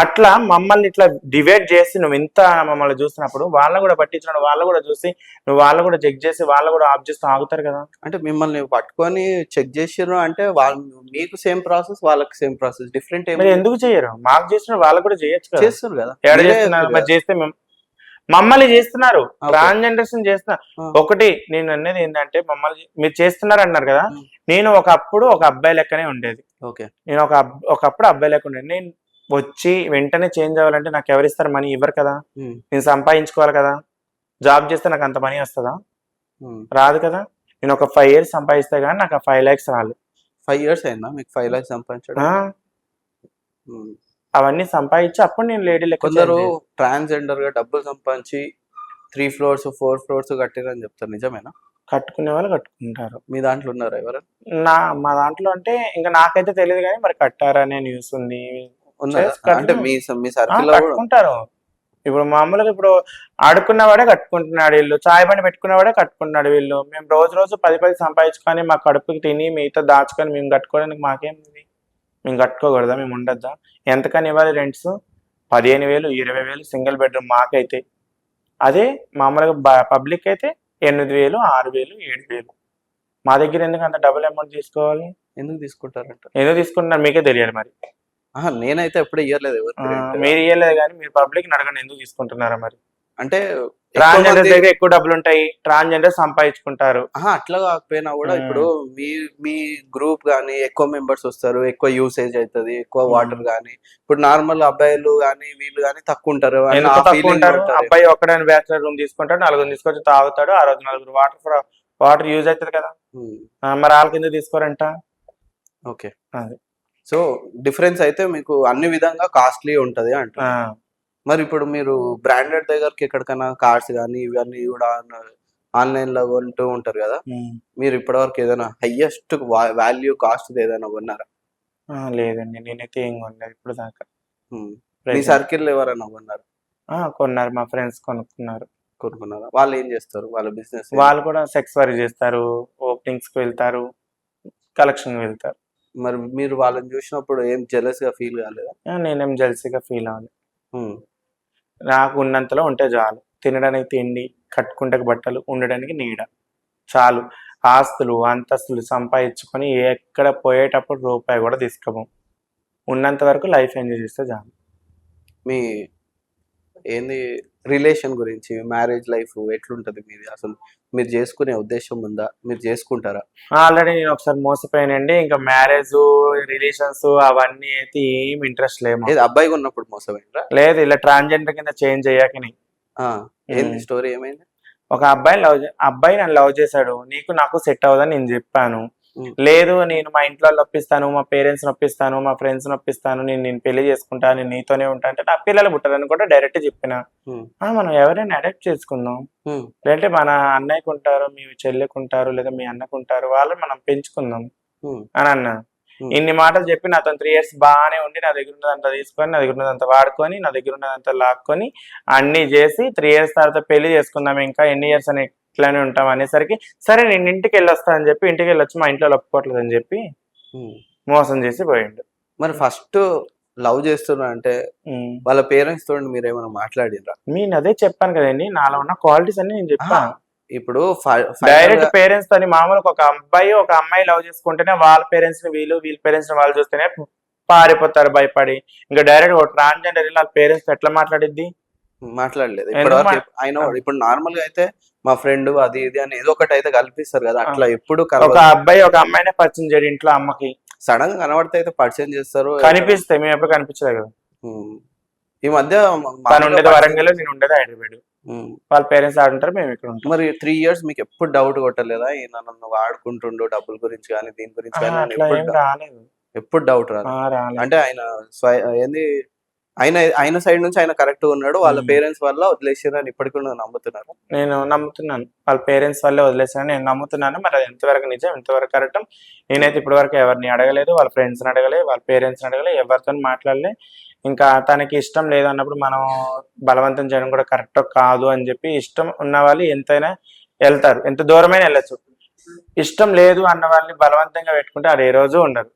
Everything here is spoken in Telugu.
అట్లా మమ్మల్ని ఇట్లా డివైడ్ చేసి నువ్వు ఇంత మమ్మల్ని చూసినప్పుడు వాళ్ళని కూడా పట్టించిన వాళ్ళు కూడా చూసి నువ్వు వాళ్ళు కూడా చెక్ చేసి వాళ్ళు కూడా ఆఫ్ చేస్తూ ఆగుతారు కదా. అంటే మిమ్మల్ని పట్టుకొని చెక్ చేసిర్రు అంటే వాళ్ళు మీకు సేమ్ ప్రాసెస్, వాళ్ళకి సేమ్ ప్రాసెస్, డిఫరెంట్ మీరు ఏమి ఎందుకు చెయ్యరు? మాకు చేసిన వాళ్ళకు కూడా చేయొచ్చు కదా. చేస్తున్నారు కదా. ఎక్కడ మీరే చేస్తున్నారు చెప్పారు మరి? కదా. చేస్తే మమ్మల్ని చేస్తున్నారు, ఓకే. ట్రాన్స్జెండర్స్ చేస్తున్నారు. ఆ. ఒకటి నేను అనేది ఏంటంటే మమ్మల్ని మీరు చేస్తున్నారు అన్నారు కదా. ఉమ్. నేను ఒకప్పుడు ఒక అబ్బాయి లెక్కనే ఉండేది. ఓకే. నేను ఒకప్పుడు అబ్బాయి లెక్క ఉండేది. నేను వచ్చి వెంటనే చేంజ్ అవ్వాలంటే నాకు ఎవరిస్తారు? మనీ ఇవ్వరు కదా. ఉమ్. నేను సంపాదించుకోవాలి కదా. జాబ్ చేస్తే నాకు అంత మనీ వస్తుందా? ఉమ్. రాదు కదా. నేను ఒక 5 years సంపాదిస్తే కానీ నాకు ఆ 5 lakhs రాదు. 5 years అయిందా మీకు 5 lakhs సంపాదించడం? ఆ, ఉమ్. అవన్నీ సంపాదించి అప్పుడు నేను లేడీ లెక్క కొందరు change చేయాలి. ట్రాన్స్జెండర్ గా డబ్బులు సంపాదించి 3 floors 4 floors కట్టిరని చెప్తారు, నిజమేనా? కట్టుకునే వాళ్ళు కట్టుకుంటారు. మీ దాంట్లో ఉన్నారా ఎవరైనా? మా దాంట్లో అంటే ఇంకా నాకైతే తెలియదు కానీ మరి కట్టారనే న్యూస్ ఉంది. ఉన్నారా? అంటే మీ సర్కిల్ లో కూడా కట్టుకుంటారు. ఇప్పుడు మామూలుగా ఇప్పుడు ఆడుకున్నవాడే కట్టుకుంటున్నాడు, వీళ్ళు చాయ్ బండి పెట్టుకున్నవాడే కట్టుకుంటున్నాడు. వీళ్ళు మేము రోజు 10 సంపాదించుకొని మా కడుపుకి తిని మిగతా దాచుకొని మేము కట్టుకోవడానికి మాకేంది? మేము కట్టుకోకూడదా? మేము ఉండద్దా? ఎంతకని ఇవ్వాలి రెంట్స్? 15,000 20,000 సింగిల్ బెడ్రూమ్ మాకైతే. అదే మామూలుగా పబ్లిక్ అయితే 8,000 6,000 7,000. మా దగ్గర ఎందుకు అంత డబుల్ అమౌంట్ తీసుకోవాలి? ఎందుకు తీసుకుంటారంట? ఎందుకు తీసుకుంటున్నారు మీకే తెలియాలి మరి. నేనైతే ఎప్పుడూ ఇయ్యలేదు ఎవరికి rent. మీరు ఇయ్యలేదు కానీ మీరు పబ్లిక్ అడగండి ఎందుకు తీసుకుంటున్నారా మరి. అంటే ట్రాన్స్జెండర్ దగ్గర ఎక్కువ డబ్బులు ఉంటాయి, ట్రాన్స్జెండర్ సంపాదించుకుంటారు. అట్లా కాకపోయినా కూడా ఇప్పుడు మీ గ్రూప్ గానీ ఎక్కువ మెంబర్స్ వస్తారు, ఎక్కువ యూసేజ్ అవుతుంది, ఎక్కువ వాటర్ గానీ. ఇప్పుడు నార్మల్ అబ్బాయిలు గానీ వీళ్ళు గానీ తక్కువ ఉంటారు అని ఎందుకు ఆ తక్కువ feeling లో ఉంటారు? ఉంటారు. అబ్బాయి ఒక్కడైనా బ్యాచులర్ రూమ్ తీసుకుంటాడు, 4 తీసుకొచ్చి తాగుతాడు, ఆ రోజు 4 వాటర్ యూజ్ అవుతుంది కదా. ఉమ్. మరి వాళ్ళకి ఎందుకు తీసుకోరంట? ఓకే. అది. సో డిఫరెన్స్ అయితే మీకు అన్ని విధంగా కాస్ట్లీ ఉంటది ఆ, అంటారు. మరి ఇప్పుడు మీరు బ్రాండెడ్ దగ్గరికి ఎక్కడికైనా కార్స్ కానీ ఇవన్నీ కూడా ఆన్లైన్ లో కొంటూ ఉంటారు కదా. మీరు ఇప్పటివరకు ఏదైనా హైయెస్ట్ వాల్యూ కాస్ట్ ఏదైనా కొన్నారా? లేదండి, నేనైతే ఏం కొనలేదు ఇప్పుడు దాకా. మీ సర్కిల్ ఎవరైనా కొన్నారు? కొన్నారు, మా ఫ్రెండ్స్ కొనుక్కున్నారా? వాళ్ళు ఏం చేస్తారు? వాళ్ళ బిజినెస్? వాళ్ళు కూడా సెక్స్ వర్క్ చేస్తారు, ఓపెనింగ్స్ కి వెళ్తారు, కలెక్షన్ వెళ్తారు. మరి మీరు వాళ్ళని చూసినప్పుడు ఏం జెలస్ గా ఫీల్ కాలేదా? నేనేం జెల్సీగా ఫీల్ అవ్వాలి. నాకు ఉన్నంతలో ఉంటే చాలు. తినడానికి తిండి, కట్టుకుంటే బట్టలు, ఉండడానికి నీడ చాలు. ఆస్తులు అంతస్తులు సంపాదించుకొని ఎక్కడ పోయేటప్పుడు రూపాయి కూడా తీసుకోము. ఉన్నంత వరకు లైఫ్ ఎంజాయ్ చేస్తే చాలు. మీ ఏంది రిలేషన్ గురించి, మ్యారేజ్ లైఫ్ ఎట్లుంటది మీది? అసలు మీరు చేసుకునే ఉద్దేశం ఉందా? మీరు చేసుకుంటారా? ఆల్రెడీ నేను ఒకసారి మోసపోయానండి. ఇంకా మ్యారేజ్ రిలేషన్స్ అవన్నీ అయితే ఏం ఇంట్రెస్ట్ లేము. ఏది అబ్బాయిగా ఉన్నప్పుడు మోసమైందా? లేదు, ఇలా ట్రాన్స్జెండర్ కింద చేంజ్ అయ్యాకని. ఏంది స్టోరీ ఏమైంది? ఒక అబ్బాయి నన్ను లవ్ చేశాడు. నీకు నాకు సెట్ అవ్వదని నేను చెప్పాను. లేదు, నేను మా ఇంట్లో నొప్పిస్తాను, మా పేరెంట్స్ నొప్పిస్తాను, మా ఫ్రెండ్స్ నొప్పిస్తాను, నేను పెళ్లి చేసుకుంటా, నేను నీతోనే ఉంటా అంటే నా పిల్లలు పుట్టారని కూడా డైరెక్ట్ చెప్పిన. మనం ఎవరైనా అడాప్ట్ చేసుకుందాం, లేదంటే మన అన్నయ్యకు ఉంటారు, మీ చెల్లెకు ఉంటారు, లేదా మీ అన్నకు ఉంటారు, వాళ్ళని మనం పెంచుకుందాం అని అన్నా. ఇన్ని మాటలు చెప్పి నాతో 3 years బాగానే ఉండి నా దగ్గర ఉన్నదంతా తీసుకొని, నా దగ్గర ఉన్నదంతా వాడుకొని, నా దగ్గర ఉన్నదంతా లాక్కొని అన్ని చేసి 3 years తర్వాత పెళ్లి చేసుకుందాం, ఇంకా ఎన్ని ఇయర్స్ అని ఇట్లానే ఉంటాం అనేసరికి సరే నేను ఇంటికి వెళ్ళొస్తా అని చెప్పి ఇంటికి వెళ్ళొచ్చి మా ఇంట్లో ఒప్పుకోవట్లేదు అని చెప్పి మోసం చేసి పోయిండు. మరి ఫస్ట్ లవ్ చేస్తున్నా అంటే వాళ్ళ పేరెంట్స్ తోటి మీరు ఏమైనా మాట్లాడినరా? నేను అదే చెప్పాను కదండి, నాలో ఉన్న క్వాలిటీస్ అన్ని నేను చెప్పాను. ఇప్పుడు డైరెక్ట్ పేరెంట్స్ తోని మామూలుగా ఒక అబ్బాయి ఒక అమ్మాయి లవ్ చేసుకుంటేనే వాళ్ళ పేరెంట్స్ ని వీళ్ళ పేరెంట్స్ ని వాళ్ళు చూస్తేనే పారిపోతారు భయపడి. ఇంకా డైరెక్ట్ ఒక ట్రాన్స్జెండర్ వాళ్ళ పేరెంట్స్ ఎట్లా మాట్లాడిద్ది? మాట్లాడలేదు ఇప్పటివరకు. ఆయన ఇప్పుడు నార్మల్ గా అయితే మా ఫ్రెండ్ అది ఇది అని ఏదో ఒకటి అయితే కల్పిస్తారు కదా, అట్లా ఎప్పుడు ఒక అబ్బాయి ఒక అమ్మాయినే పరిచయం చేయడు ఇంట్లో అమ్మకి. సడన్ గా కనబడితే అయితే పరిచయం చేస్తారు, కనిపిస్తాయి. మేము ఎప్పుడు కనిపించలేదు కదా. ఈ మధ్య తను ఉండేది వరంగల్, నేను ఉండేది హైదరాబాద్. వాళ్ళ పేరెంట్స్ ఆడుంటారు, మేము ఇక్కడ ఉంటాం. మరి 3 years మీకు ఎప్పుడు డౌట్ కొట్టలేదా ఈయన నన్ను వాడుకుంటుండో డబ్బుల గురించి కానీ దీని గురించి కానీ? రాలేదు, ఎప్పుడు డౌట్ రాలేదు. అంటే ఆయన ఏంది ఆయన సైడ్ నుంచి ఆయన కరెక్ట్ ఉన్నాడు, వాళ్ళ పేరెంట్స్ వల్ల వదిలేసారు అని ఇప్పటికి నమ్ముతున్నారు? నేను నమ్ముతున్నాను, వాళ్ళ పేరెంట్స్ వల్లే వదిలేసాను నేను నమ్ముతున్నాను. మరి అది ఎంతవరకు నిజం, ఎంతవరకు కరెక్ట్ నేనైతే ఇప్పటి వరకు ఎవరిని అడగలేదు, వాళ్ళ ఫ్రెండ్స్ని అడగలేదు, వాళ్ళ పేరెంట్స్ని అడగలేదు, ఎవరితో మాట్లాడలే. ఇంకా తనకి ఇష్టం లేదన్నప్పుడు మనం బలవంతం చేయడం కూడా కరెక్ట్ కాదు అని చెప్పి, ఇష్టం ఉన్న వాళ్ళు ఎంతైనా వెళ్తారు, ఎంత దూరమైనా వెళ్ళచ్చు. ఇష్టం లేదు అన్న వాళ్ళని బలవంతంగా పెట్టుకుంటే అది ఏ రోజు ఉండదు.